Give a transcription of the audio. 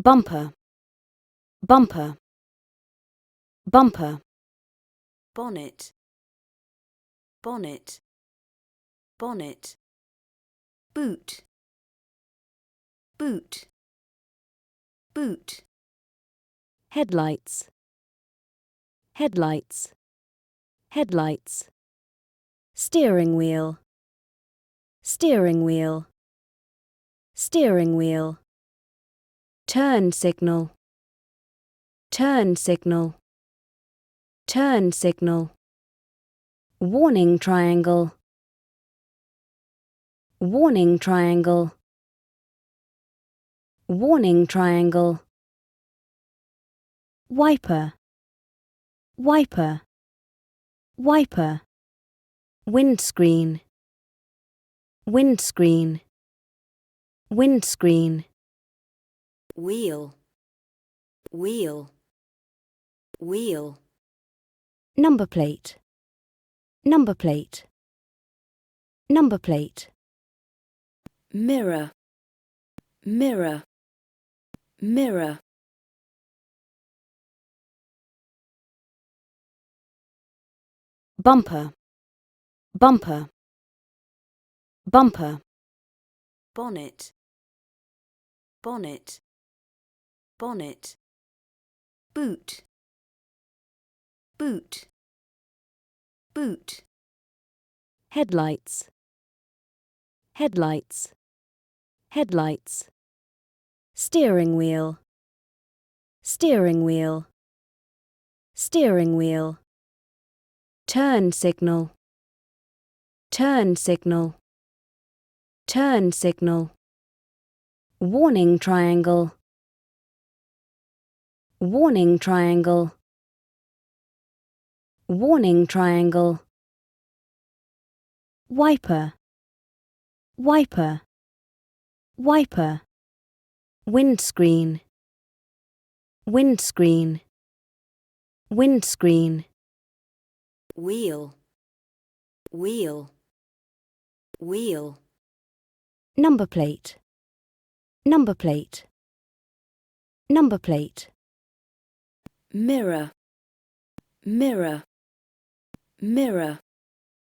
bumper, bumper, bumper, bonnet, bonnet, bonnet, boot, boot, boot, headlights, headlights, headlights, steering wheel, steering wheel, steering wheel, turn signal, turn signal, turn signal, warning triangle, warning triangle, warning triangle, wiper, wiper, wiper, windscreen, windscreen, windscreen, wheel, wheel, wheel, number plate, number plate, number plate, mirror, mirror, mirror, bumper, bumper, bumper, bonnet, bonnet, bonnet, boot, boot, boot, headlights, headlights, headlights, steering wheel, steering wheel, steering wheel, turn signal, turn signal, turn signal, warning triangle, warning triangle, warning triangle, wiper, wiper, wiper, windscreen, windscreen, windscreen, wheel, wheel, wheel, number plate, number plate, number plate, mirror, mirror, mirror,